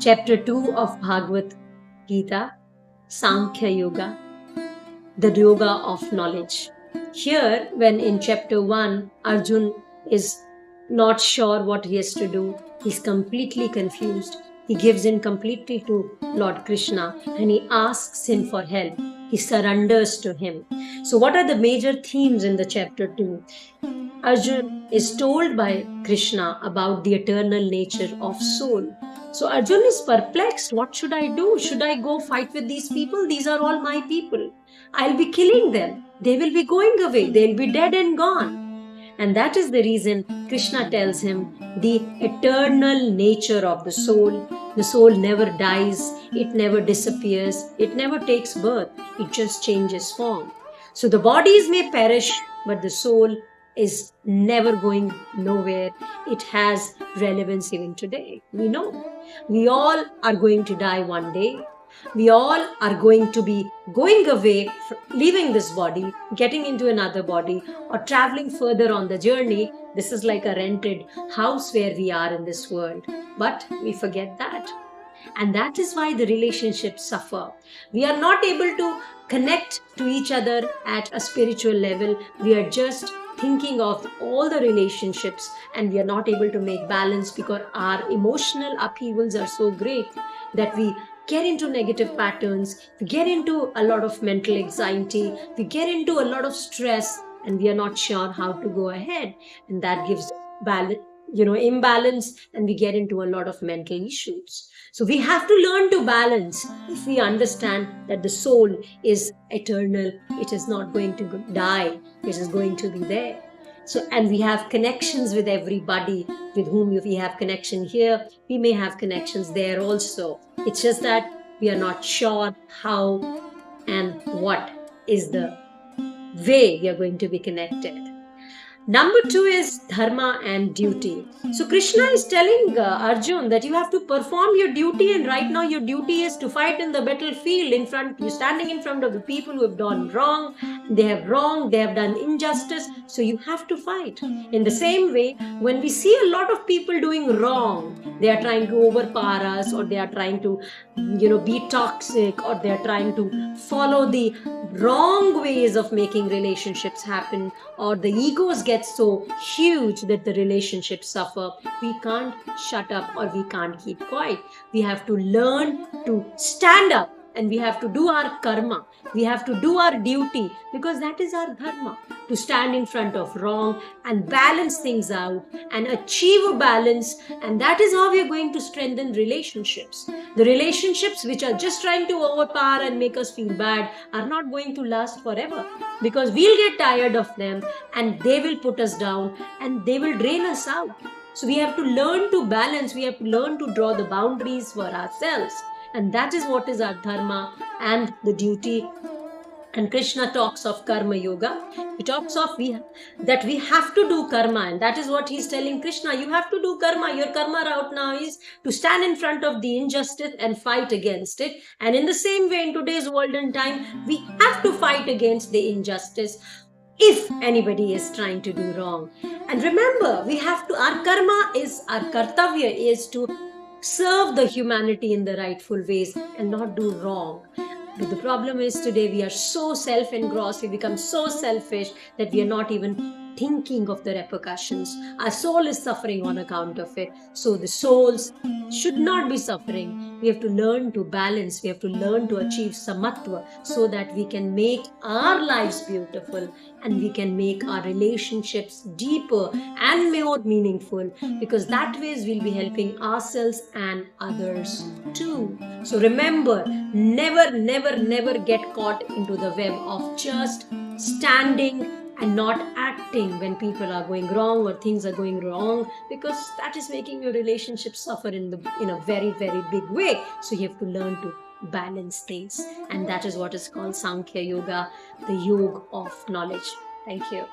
Chapter 2 of Bhagavad Gita, Sankhya Yoga, the yoga of knowledge. Here, when in chapter 1, Arjun is not sure what he has to do, he's completely confused. He gives in completely to Lord Krishna and he asks him for help. He surrenders to him. So, what are the major themes in the chapter 2? Arjun is told by Krishna about the eternal nature of soul. So Arjun is perplexed. What should I do? Should I go fight with these people? These are all my people. I'll be killing them. They will be going away. They'll be dead and gone. And that is the reason Krishna tells him the eternal nature of the soul. The soul never dies, it never disappears, it never takes birth, it just changes form. So the bodies may perish, but the soul is never going nowhere. It has relevance even today. We know. We all are going to die one day. We all are going to be going away, leaving this body, getting into another body, or traveling further on the journey. This is like a rented house where we are in this world. But we forget that. And that is why the relationships suffer. We are not able to connect to each other at a spiritual level. We are just thinking of all the relationships and we are not able to make balance because our emotional upheavals are so great that we get into negative patterns, we get into a lot of mental anxiety, we get into a lot of stress, and we are not sure how to go ahead. And that gives imbalance, and we get into a lot of mental issues. So we have to learn to balance if we understand that the soul is eternal. It is not going to die. It is going to be there. So, and we have connections with everybody with whom we have connection here. We may have connections there also. It's just that we are not sure how and what is the way we are going to be connected. Number 2 is dharma and duty. So Krishna is telling Arjun that you have to perform your duty, and right now your duty is to fight in the battlefield in front. You're standing in front of the people who have done wrong. They have wronged, they have done injustice. So you have to fight. In the same way, when we see a lot of people doing wrong, they are trying to overpower us, or they are trying to, be toxic, or they are trying to follow the wrong ways of making relationships happen, or the egos get so huge that the relationships suffer. We can't shut up or we can't keep quiet. We have to learn to stand up and we have to do our karma. We have to do our duty because that is our dharma, to stand in front of wrong and balance things out and achieve a balance. And that is how we are going to strengthen relationships. The relationships which are just trying to overpower and make us feel bad are not going to last forever, because we'll get tired of them and they will put us down and they will drain us out. So we have to learn to balance. We have to learn to draw the boundaries for ourselves. And that is what is our dharma and the duty. And Krishna talks of karma yoga. He talks of that we have to do karma, and that is what he's telling Krishna. You have to do karma. Your karma route now is to stand in front of the injustice and fight against it. And in the same way, in today's world and time, we have to fight against the injustice if anybody is trying to do wrong. And remember, our karma is, our kartavya is to serve the humanity in the rightful ways and not do wrong. But the problem is today we are so self-engrossed, we become so selfish that we are not even thinking of the repercussions. Our soul is suffering on account of it. So the souls should not be suffering. We have to learn to balance. We have to learn to achieve samatva so that we can make our lives beautiful and we can make our relationships deeper and more meaningful, because that ways we'll be helping ourselves and others too. So remember, never get caught into the web of just standing and not acting when people are going wrong or things are going wrong, because that is making your relationship suffer in a very, very big way. So you have to learn to balance things, and that is what is called Sankhya Yoga, the yoga of knowledge. Thank you.